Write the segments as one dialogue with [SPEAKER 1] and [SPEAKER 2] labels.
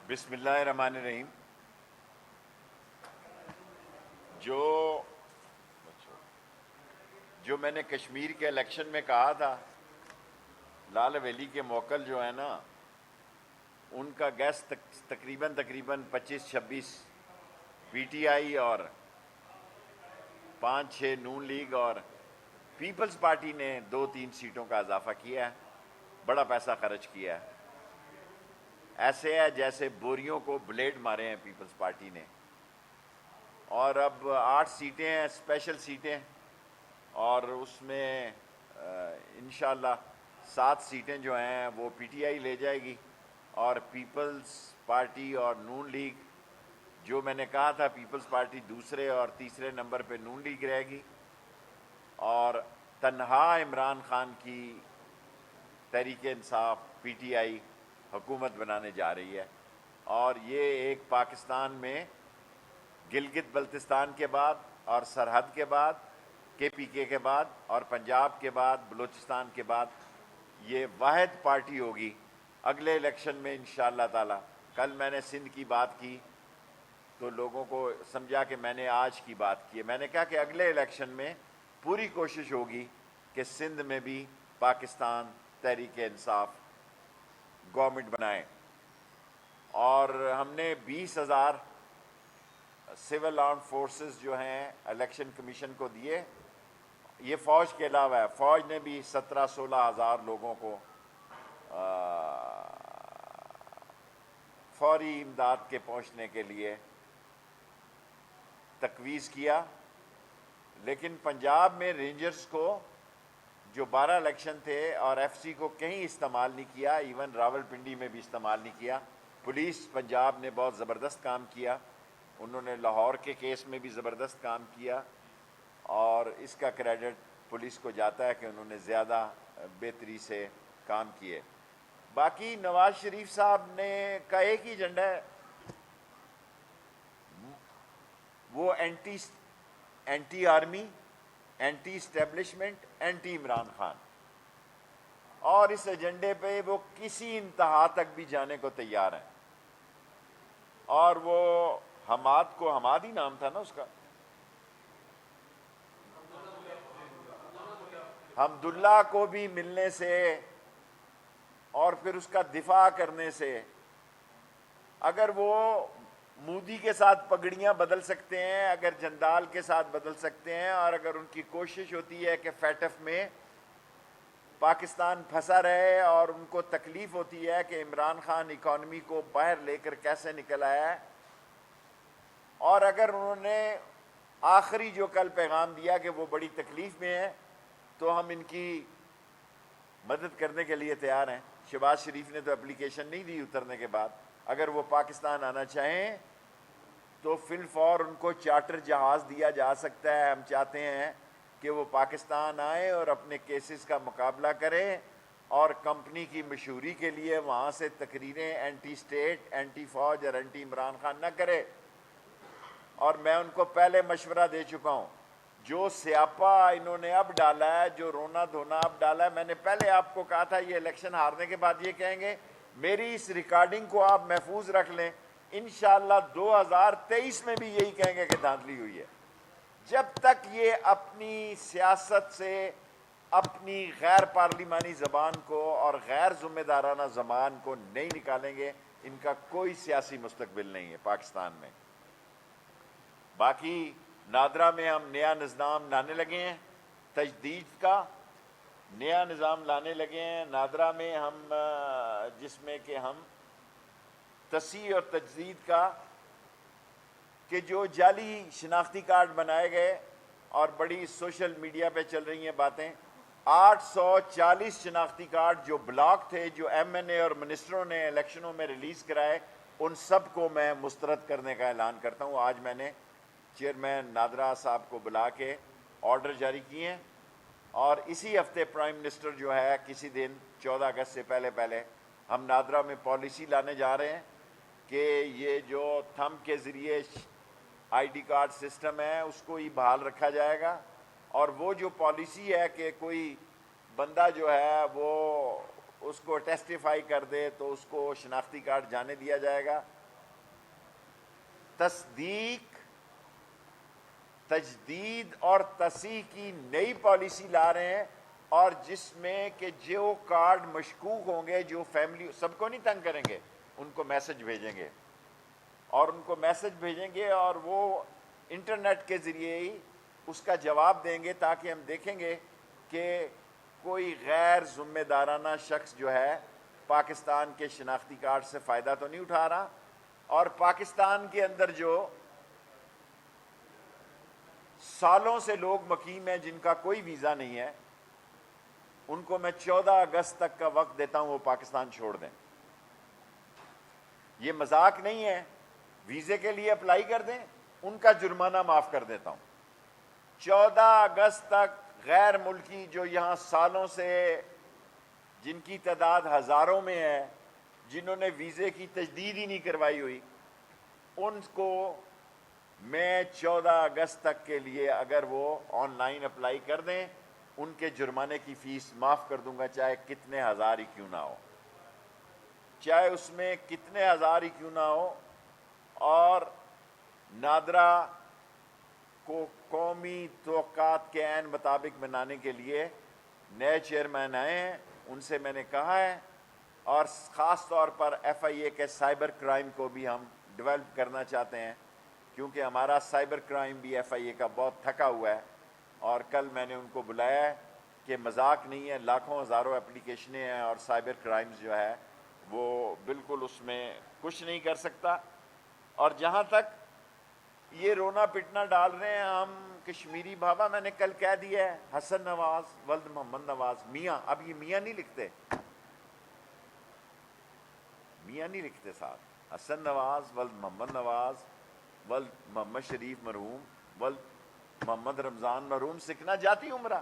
[SPEAKER 1] بسم اللہ الرحمن الرحیم. جو میں نے کشمیر کے الیکشن میں کہا تھا، لال ویلی کے موکل جو ہیں نا، ان کا گیس تقریباً 25-26 پی ٹی آئی اور 5-6 نون لیگ اور پیپلز پارٹی نے 2-3 سیٹوں کا اضافہ کیا ہے. بڑا پیسہ خرچ کیا ہے. ایسے ہے جیسے بوریوں کو بلیڈ مارے ہیں پیپلز پارٹی نے. اور اب 8 سیٹیں ہیں، اسپیشل سیٹیں، اور اس میں انشاءاللہ 7 سیٹیں جو ہیں وہ پی ٹی آئی لے جائے گی، اور پیپلز پارٹی اور نون لیگ، جو میں نے کہا تھا پیپلز پارٹی دوسرے اور تیسرے نمبر پہ نون لیگ رہے گی، اور تنہا عمران خان کی Tehreek Insaf P T I حکومت بنانے جا رہی ہے. اور یہ ایک پاکستان میں گلگت بلتستان کے بعد اور سرحد کے بعد، کے پی کے بعد اور پنجاب کے بعد، بلوچستان کے بعد، یہ واحد پارٹی ہوگی اگلے الیکشن میں انشاءاللہ تعالی. کل میں نے سندھ کی بات کی تو لوگوں کو سمجھا کہ میں نے آج کی بات کی ہے. میں نے کہا کہ اگلے الیکشن میں پوری کوشش ہوگی کہ سندھ میں بھی پاکستان تحریک انصاف گورنمنٹ بنائیں. اور ہم نے 20,000 سول آرم فورسز جو ہیں الیکشن کمیشن کو دیے. یہ فوج کے علاوہ ہے، فوج نے بھی 17-16 ہزار لوگوں کو فوری امداد کے پہنچنے کے لیے تجویز کیا. لیکن پنجاب میں رینجرز کو جو 12 الیکشن تھے اور ایف سی کو کہیں استعمال نہیں کیا، ایون راول پنڈی میں بھی استعمال نہیں کیا. پولیس پنجاب نے بہت زبردست کام کیا، انہوں نے لاہور کے کیس میں بھی زبردست کام کیا، اور اس کا کریڈٹ پولیس کو جاتا ہے کہ انہوں نے زیادہ بہتری سے کام کیے. باقی نواز شریف صاحب نے کا ایک ہی ایجنڈا ہے، وہ anti army, anti establishment, anti Imran Khan, اور اس ایجنڈے پہ وہ کسی انتہا تک بھی جانے کو تیار ہیں. اور وہ حماد کو، حماد ہی نام تھا نا اس کا، حمداللہ کو بھی ملنے سے اور پھر اس کا دفاع کرنے سے، اگر وہ مودی کے ساتھ پگڑیاں بدل سکتے ہیں، اگر جندال کے ساتھ بدل سکتے ہیں، اور اگر ان کی کوشش ہوتی ہے کہ فیٹف میں پاکستان پھنسا رہے اور ان کو تکلیف ہوتی ہے کہ عمران خان اکانومی کو باہر لے کر کیسے نکل آیا ہے، اور اگر انہوں نے آخری جو کل پیغام دیا کہ وہ بڑی تکلیف میں ہے، تو ہم ان کی مدد کرنے کے لیے تیار ہیں. شہباز شریف نے تو اپلیکیشن نہیں دی اترنے کے بعد. اگر وہ پاکستان آنا چاہیں تو فی الفور ان کو چارٹر جہاز دیا جا سکتا ہے. ہم چاہتے ہیں کہ وہ پاکستان آئیں اور اپنے کیسز کا مقابلہ کریں، اور کمپنی کی مشہوری کے لیے وہاں سے تقریریں اینٹی اسٹیٹ، اینٹی فوج اور اینٹی عمران خان نہ کرے. اور میں ان کو پہلے مشورہ دے چکا ہوں، جو سیاپا انہوں نے اب ڈالا ہے، جو رونا دھونا اب ڈالا ہے، میں نے پہلے آپ کو کہا تھا یہ الیکشن ہارنے کے بعد یہ کہیں گے. میری اس ریکارڈنگ کو آپ محفوظ رکھ لیں، انشاءاللہ 2023 میں بھی یہی کہیں گے کہ دھاندلی ہوئی ہے. جب تک یہ اپنی سیاست سے اپنی غیر پارلیمانی زبان کو اور غیر ذمہ دارانہ زبان کو نہیں نکالیں گے، ان کا کوئی سیاسی مستقبل نہیں ہے پاکستان میں. باقی نادرا میں ہم نیا نظام لانے لگے ہیں، تجدید کا نیا نظام لانے لگے ہیں نادرا میں ہم، جس میں کہ ہم تصحیح اور تجدید کا، کہ جو جعلی شناختی کارڈ بنائے گئے اور بڑی سوشل میڈیا پہ چل رہی ہیں باتیں، 840 شناختی کارڈ جو بلاک تھے، جو ایم این اے اور منسٹروں نے الیکشنوں میں ریلیز کرائے، ان سب کو میں مسترد کرنے کا اعلان کرتا ہوں. آج میں نے چیئرمین نادرا صاحب کو بلا کے آرڈر جاری کیے ہیں، اور اسی ہفتے پرائم منسٹر جو ہے کسی دن 14 اگست سے پہلے ہم نادرا میں پالیسی لانے جا رہے ہیں کہ یہ جو تھمب کے ذریعے آئی ڈی کارڈ سسٹم ہے اس کو ہی بحال رکھا جائے گا. اور وہ جو پالیسی ہے کہ کوئی بندہ جو ہے وہ اس کو ٹیسٹیفائی کر دے تو اس کو شناختی کارڈ جانے دیا جائے گا. تصدیق، تجدید اور تصحیح کی نئی پالیسی لا رہے ہیں، اور جس میں کہ جو کارڈ مشکوک ہوں گے، جو فیملی، سب کو نہیں تنگ کریں گے، ان کو میسج بھیجیں گے، اور ان کو میسج بھیجیں گے اور وہ انٹرنیٹ کے ذریعے ہی اس کا جواب دیں گے، تاکہ ہم دیکھیں گے کہ کوئی غیر ذمہ دارانہ شخص جو ہے پاکستان کے شناختی کارڈ سے فائدہ تو نہیں اٹھا رہا۔ اور پاکستان کے اندر جو سالوں سے لوگ مقیم ہیں جن کا کوئی ویزا نہیں ہے، ان کو میں 14 اگست تک کا وقت دیتا ہوں، وہ پاکستان چھوڑ دیں۔ یہ مذاق نہیں ہے، ویزے کے لیے اپلائی کر دیں، ان کا جرمانہ معاف کر دیتا ہوں۔ 14 اگست تک غیر ملکی جو یہاں سالوں سے، جن کی تعداد ہزاروں میں ہے، جنہوں نے ویزے کی تجدید ہی نہیں کروائی ہوئی، ان کو میں 14 اگست تک کے لیے اگر وہ آن لائن اپلائی کر دیں، ان کے جرمانے کی فیس معاف کر دوں گا، چاہے کتنے ہزار ہی کیوں نہ ہو، چاہے اس میں کتنے ہزار ہی کیوں نہ ہو۔ اور نادرا کو قومی توقعات کے عین مطابق بنانے کے لیے نئے چیئرمین آئے ہیں، ان سے میں نے کہا ہے، اور خاص طور پر ایف آئی اے کے سائبر کرائم کو بھی ہم ڈیولپ کرنا چاہتے ہیں، کیونکہ ہمارا سائبر کرائم بھی ایف آئی اے کا بہت تھکا ہوا ہے۔ اور کل میں نے ان کو بلایا ہے کہ مذاق نہیں ہے، لاکھوں ہزاروں اپلیکیشنیں ہیں، اور سائبر کرائمز جو ہے وہ بالکل اس میں کچھ نہیں کر سکتا۔ اور جہاں تک یہ رونا پٹنا ڈال رہے ہیں ہم کشمیری، بابا میں نے کل کہہ دیا ہے، حسن نواز ولد محمد نواز میاں، اب یہ میاں نہیں لکھتے، میاں نہیں لکھتے ساتھ، حسن نواز ولد محمد نواز ولد محمد شریف مرحوم ولد محمد رمضان مرحوم سکھنا جاتی عمرہ،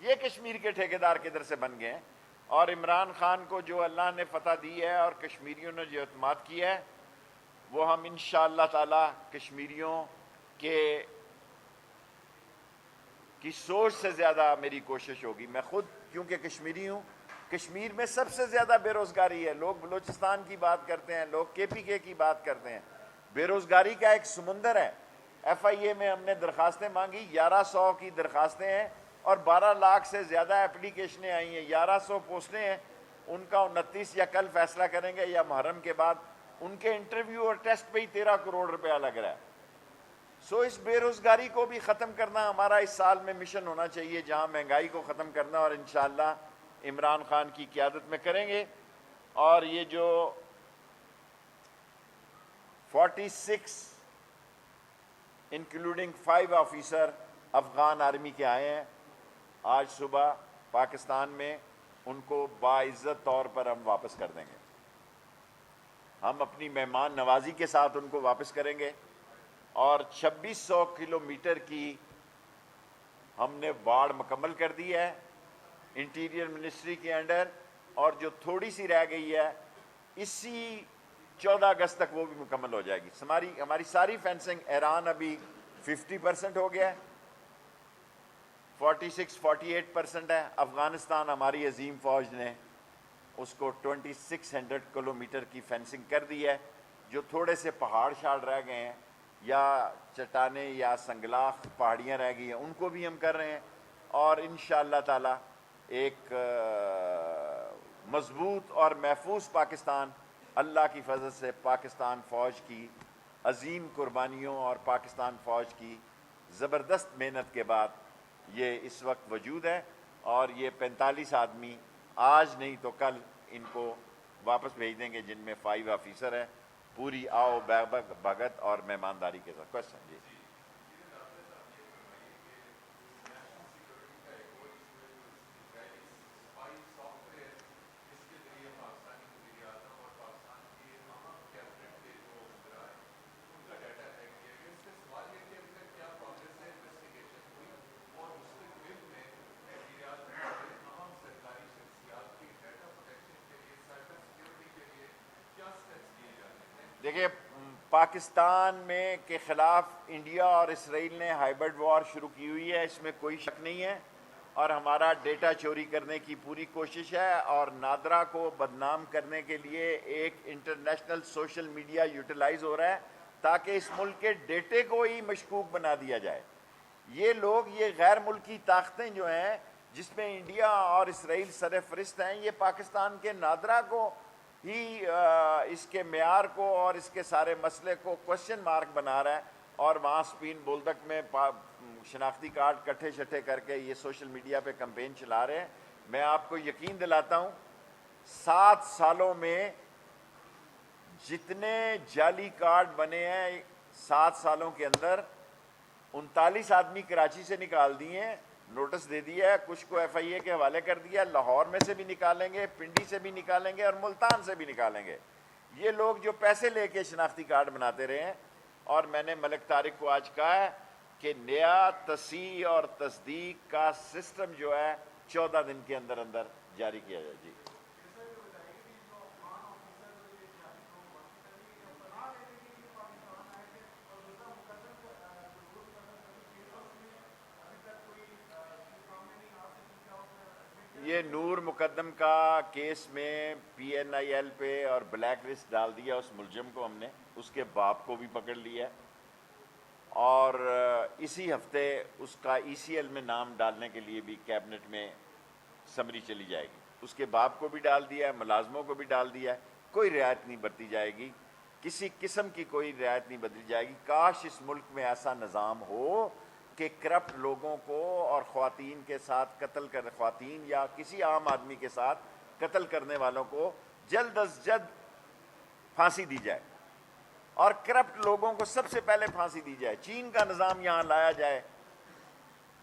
[SPEAKER 1] یہ کشمیر کے ٹھیکیدار کدھر سے بن گئے ہیں؟ اور عمران خان کو جو اللہ نے فتح دی ہے اور کشمیریوں نے جو اعتماد کیا ہے، وہ ہم انشاءاللہ تعالی کشمیریوں کی سوچ سے زیادہ میری کوشش ہوگی۔ میں خود کیونکہ کشمیری ہوں، کشمیر میں سب سے زیادہ بے روزگاری ہے، لوگ بلوچستان کی بات کرتے ہیں، لوگ کے پی کے کی بات کرتے ہیں، بے روزگاری کا ایک سمندر ہے۔ ایف آئی اے میں ہم نے درخواستیں مانگی، 1100 کی درخواستیں ہیں اور 12 لاکھ سے زیادہ اپلیکیشنیں آئی ہیں، 1100 پوسٹیں ہیں، ان کا 29 یا کل فیصلہ کریں گے یا محرم کے بعد، ان کے انٹرویو اور ٹیسٹ پہ ہی 13 کروڑ روپیہ لگ رہا ہے۔ سو اس بے روزگاری کو بھی ختم کرنا ہمارا اس سال میں مشن ہونا چاہیے، جہاں مہنگائی کو ختم کرنا، اور انشاءاللہ عمران خان کی قیادت میں کریں گے۔ اور یہ جو 46 انکلوڈنگ 5 آفیسر افغان آرمی کے آئے ہیں آج صبح پاکستان میں، ان کو باعزت طور پر ہم واپس کر دیں گے، ہم اپنی مہمان نوازی کے ساتھ ان کو واپس کریں گے۔ اور 2600 کلومیٹر کی ہم نے واڑ مکمل کر دی ہے انٹیریئر منسٹری کے انڈر، اور جو تھوڑی سی رہ گئی ہے اسی 14 اگست تک وہ بھی مکمل ہو جائے گی۔ ہماری ساری فینسنگ، ایران ابھی 50% ہو گیا ہے، 48% ہے، افغانستان ہماری عظیم فوج نے اس کو 2600 کلومیٹر کی فینسنگ کر دی ہے۔ جو تھوڑے سے پہاڑ شاڑ رہ گئے ہیں یا چٹانیں یا سنگلاخ پہاڑیاں رہ گئی ہیں، ان کو بھی ہم کر رہے ہیں، اور انشاءاللہ تعالی ایک مضبوط اور محفوظ پاکستان، اللہ کی فضل سے پاکستان فوج کی عظیم قربانیوں اور پاکستان فوج کی زبردست محنت کے بعد یہ اس وقت وجود ہے۔ اور یہ 45 آدمی آج نہیں تو کل ان کو واپس بھیج دیں گے، جن میں 5 آفیسر ہیں، پوری آؤ بھگت اور مہمانداری کے ساتھ۔ کوشچن جی۔ دیکھیے، پاکستان میں کے خلاف انڈیا اور اسرائیل نے ہائبرڈ وار شروع کی ہوئی ہے، اس میں کوئی شک نہیں ہے، اور ہمارا ڈیٹا چوری کرنے کی پوری کوشش ہے، اور نادرا کو بدنام کرنے کے لیے ایک انٹرنیشنل سوشل میڈیا یوٹیلائز ہو رہا ہے، تاکہ اس ملک کے ڈیٹے کو ہی مشکوک بنا دیا جائے. یہ لوگ، یہ غیر ملکی طاقتیں جو ہیں جس میں انڈیا اور اسرائیل سر فہرست ہیں، یہ پاکستان کے نادرا کو ہی اس کے معیار کو اور اس کے سارے مسئلے کو کوشچن مارک بنا رہا ہے، اور وہاں سپین بولدک میں شناختی کارڈ کٹھے شٹھے کر کے یہ سوشل میڈیا پہ کمپین چلا رہے ہیں. میں آپ کو یقین دلاتا ہوں 7 سالوں میں جتنے جعلی کارڈ بنے ہیں 7 سالوں کے اندر 39 آدمی کراچی سے نکال دیے ہیں، نوٹس دے دیا ہے، کچھ کو ایف آئی اے کے حوالے کر دیا، لاہور میں سے بھی نکالیں گے، پنڈی سے بھی نکالیں گے اور ملتان سے بھی نکالیں گے. یہ لوگ جو پیسے لے کے شناختی کارڈ بناتے رہے ہیں. اور میں نے ملک طارق کو آج کہا ہے کہ نیا تصحیح اور تصدیق کا سسٹم جو ہے 14 دن کے اندر اندر جاری کیا جائے. جی یہ نور مقدم کا کیس میں پی این آئی ایل پہ اور بلیک لسٹ ڈال دیا اس ملزم کو، ہم نے اس کے باپ کو بھی پکڑ لیا ہے، اور اسی ہفتے اس کا ای سی ایل میں نام ڈالنے کے لیے بھی کیبنٹ میں سمری چلی جائے گی. اس کے باپ کو بھی ڈال دیا ہے، ملازموں کو بھی ڈال دیا ہے. کوئی رعایت نہیں برتی جائے گی، کسی قسم کی کوئی رعایت نہیں بدلی جائے گی. کاش اس ملک میں ایسا نظام ہو کہ کرپٹ لوگوں کو اور خواتین کے ساتھ قتل کر، خواتین یا کسی عام آدمی کے ساتھ قتل کرنے والوں کو جلد از جلد پھانسی دی جائے، اور کرپٹ لوگوں کو سب سے پہلے پھانسی دی جائے. چین کا نظام یہاں لایا جائے.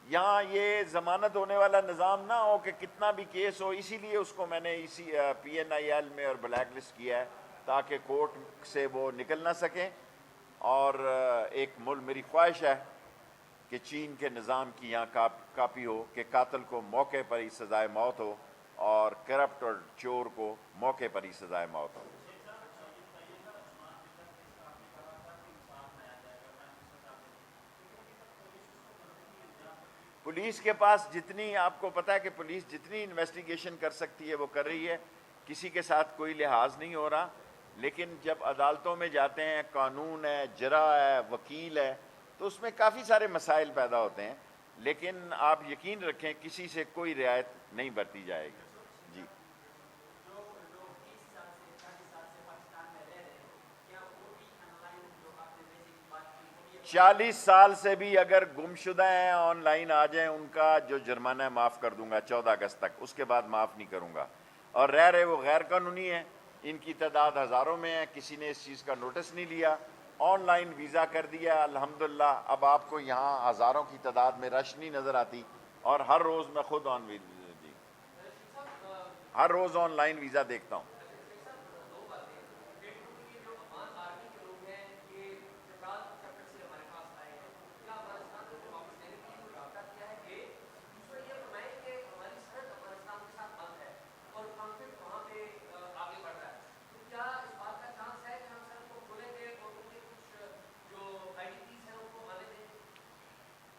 [SPEAKER 1] یہاں یہ ضمانت ہونے والا نظام نہ ہو کہ کتنا بھی کیس ہو. اسی لیے اس کو میں نے اسی پی این آئی ایل میں اور بلیک لسٹ کیا ہے تاکہ کورٹ سے وہ نکل نہ سکیں. اور ایک میری خواہش ہے کہ چین کے نظام کی یہاں کاپی ہو کہ قاتل کو موقع پر ہی سزائے موت ہو اور کرپٹ اور چور کو موقع پر ہی سزائے موت ہو. پولیس کے پاس جتنی، آپ کو پتہ ہے کہ پولیس جتنی انویسٹیگیشن کر سکتی ہے وہ کر رہی ہے، کسی کے ساتھ کوئی لحاظ نہیں ہو رہا. لیکن جب عدالتوں میں جاتے ہیں، قانون ہے، جرا ہے، وکیل ہے، تو اس میں کافی سارے مسائل پیدا ہوتے ہیں. لیکن آپ یقین رکھیں کسی سے کوئی رعایت نہیں برتی جائے گی. جی 40 سال سے بھی اگر گمشدہ ہیں آن لائن آ جائیں، ان کا جو جرمانہ ہے معاف کر دوں گا 14 اگست تک، اس کے بعد معاف نہیں کروں گا. اور رہ رہے وہ غیر قانونی ہیں، ان کی تعداد ہزاروں میں ہے، کسی نے اس چیز کا نوٹس نہیں لیا. آن لائن ویزا کر دیا الحمدللہ. اب آپ کو یہاں ہزاروں کی تعداد میں رش نہیں نظر آتی، اور ہر روز میں خود ہر روز آن لائن ویزا دیکھتا ہوں.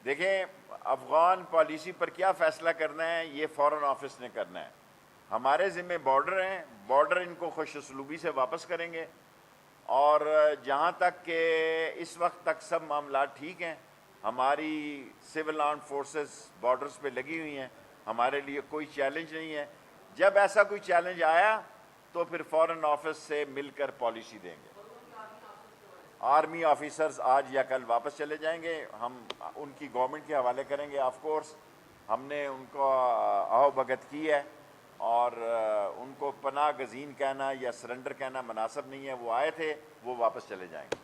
[SPEAKER 1] دیکھیں افغان پالیسی پر کیا فیصلہ کرنا ہے یہ فورن آفس نے کرنا ہے. ہمارے ذمہ بارڈر ہیں، بارڈر ان کو خوش اسلوبی سے واپس کریں گے. اور جہاں تک کہ اس وقت تک سب معاملات ٹھیک ہیں، ہماری سول آرمڈ فورسز بارڈرز پہ لگی ہوئی ہیں، ہمارے لیے کوئی چیلنج نہیں ہے. جب ایسا کوئی چیلنج آیا تو پھر فورن آفس سے مل کر پالیسی دیں گے. آرمی آفیسرز آج یا کل واپس چلے جائیں گے، ہم ان کی گورنمنٹ کے حوالے کریں گے. آف کورس ہم نے ان کو آؤ بھگت کی ہے، اور ان کو پناہ گزین کہنا یا سرنڈر کہنا مناسب نہیں ہے. وہ آئے تھے، وہ واپس چلے جائیں گے.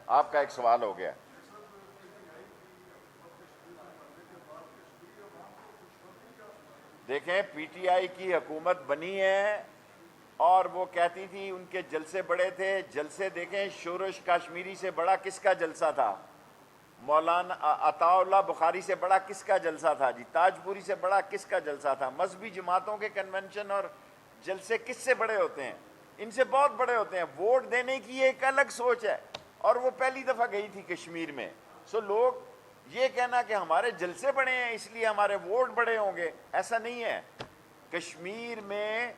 [SPEAKER 1] آپ کا ایک سوال ہو گیا. دیکھیں پی ٹی آئی کی حکومت بنی ہے اور وہ کہتی تھی ان کے جلسے بڑے تھے. جلسے دیکھیں، شورش کاشمیری سے بڑا کس کا جلسہ تھا؟ مولانا عطا اللہ بخاری سے بڑا کس کا جلسہ تھا؟ جی تاج پوری سے بڑا کس کا جلسہ تھا؟ مذہبی جماعتوں کے کنونشن اور جلسے کس سے بڑے ہوتے ہیں؟ ان سے بہت بڑے ہوتے ہیں. ووٹ دینے کی ایک الگ سوچ ہے، اور وہ پہلی دفعہ گئی تھی کشمیر میں. سو لوگ یہ کہنا کہ ہمارے جلسے بڑے ہیں اس لیے ہمارے ووٹ بڑے ہوں گے، ایسا نہیں ہے. کشمیر میں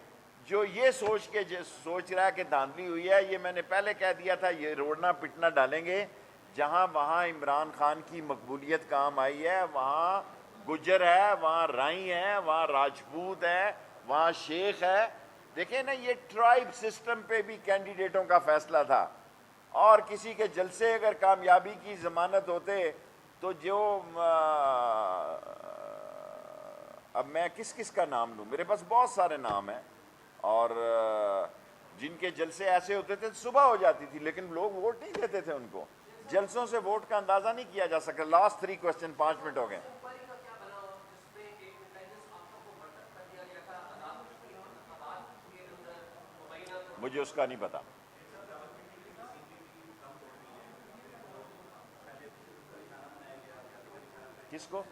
[SPEAKER 1] جو یہ سوچ رہا ہے کہ دھاندلی ہوئی ہے، یہ میں نے پہلے کہہ دیا تھا، یہ روڑنا پٹنا ڈالیں گے. جہاں وہاں عمران خان کی مقبولیت کام آئی ہے، وہاں گجر ہے، وہاں رائی ہے، وہاں راجپوت ہے، وہاں شیخ ہے. دیکھیں نا، یہ ٹرائب سسٹم پہ بھی کینڈیڈیٹوں کا فیصلہ تھا، اور کسی کے جلسے اگر کامیابی کی ضمانت ہوتے تو جو اب میں کس کا نام لوں، میرے پاس بہت سارے نام ہیں، اور جن کے جلسے ایسے ہوتے تھے صبح ہو جاتی تھی، لیکن لوگ ووٹ نہیں دیتے تھے ان کو. جلسوں سے ووٹ کا اندازہ نہیں کیا جا سکتا. لاسٹ 3 کوسچن، 5 منٹ ہو گئے. مجھے اس کا نہیں پتا. کس کو؟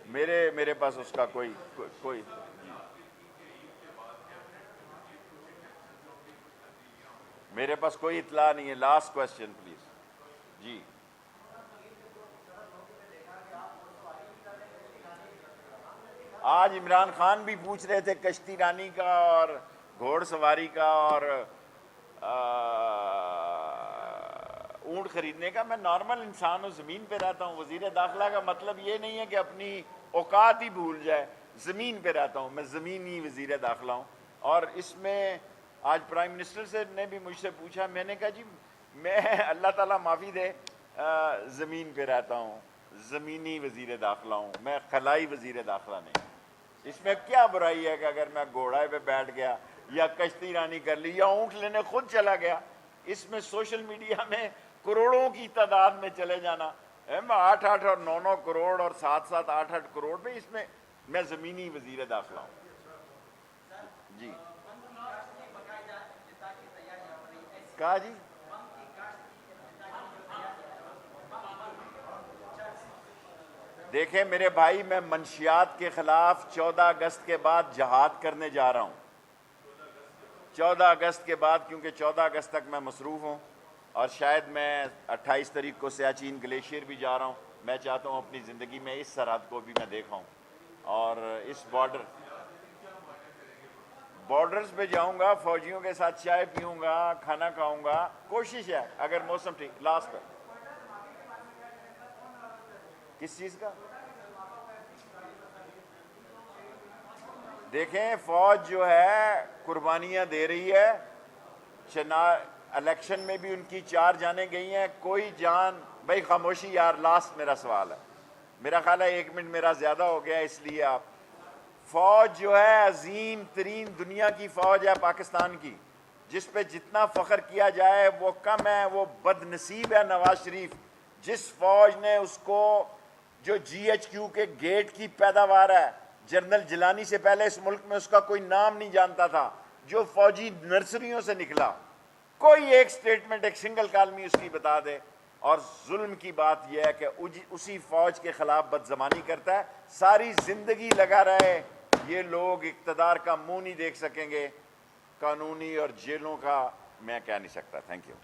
[SPEAKER 1] میرے پاس اس کا کوئی میرے پاس کوئی اطلاع نہیں ہے. Last question please. جی آج عمران خان بھی پوچھ رہے تھے کشتی رانی کا اور گھوڑ سواری کا اور اونٹ خریدنے کا. میں نارمل انسان ہوں، زمین پہ رہتا ہوں. وزیر داخلہ کا مطلب یہ نہیں ہے کہ اپنی اوقات ہی بھول جائے. زمین پہ رہتا ہوں میں، زمینی وزیر داخلہ ہوں. اور اس میں آج پرائم منسٹر نے بھی مجھ سے پوچھا، میں نے کہا جی میں اللہ تعالیٰ معافی دے زمین پہ رہتا ہوں، زمینی وزیر داخلہ ہوں، میں خلائی وزیر داخلہ نہیں. اس میں کیا برائی ہے کہ اگر میں گھوڑے پہ بیٹھ گیا یا کشتی رانی کر لی یا اونٹ لینے خود چلا گیا. اس میں سوشل میڈیا میں کروڑوں کی تعداد میں چلے جانا، 8 اور 9 کروڑ اور 7 8 کروڑ پہ، اس میں میں زمینی وزیر داخلہ ہوں. جی کہا جی دیکھیں میرے بھائی، میں منشیات کے خلاف 14 اگست کے بعد جہاد کرنے جا رہا ہوں. 14 اگست کے بعد، کیونکہ 14 اگست تک میں مصروف ہوں، اور شاید میں 28 تاریخ کو سیاچین گلیشیئر بھی جا رہا ہوں. میں چاہتا ہوں اپنی زندگی میں اس سرحد کو بھی میں دیکھا ہوں، اور اس بارڈرز پہ جاؤں گا، فوجیوں کے ساتھ چائے پیوں گا، کھانا کھاؤں گا. کوشش ہے اگر موسم ٹھیک. لاسٹ پہ کس چیز کا؟ دیکھیں فوج جو ہے قربانیاں دے رہی ہے. الیکشن میں بھی ان کی 4 جانیں گئی ہیں. کوئی جان، بھائی خاموشی یار، لاسٹ میرا سوال ہے. میرا خیال ہے 1 منٹ میرا زیادہ ہو گیا، اس لیے آپ. فوج جو ہے عظیم ترین دنیا کی فوج ہے پاکستان کی، جس پہ جتنا فخر کیا جائے وہ کم ہے. وہ بد نصیب ہے نواز شریف، جس فوج نے اس کو، جو GHQ کے گیٹ کی پیداوار ہے، جنرل جیلانی سے پہلے اس ملک میں اس کا کوئی نام نہیں جانتا تھا، جو فوجی نرسریوں سے نکلا. کوئی ایک سٹیٹمنٹ، ایک سنگل کالمی اس کی بتا دے. اور ظلم کی بات یہ ہے کہ اسی فوج کے خلاف بدزبانی کرتا ہے. ساری زندگی لگا رہے. یہ لوگ اقتدار کا منہ نہیں دیکھ سکیں گے. قانونی اور جیلوں کا میں کہہ نہیں سکتا. Thank you.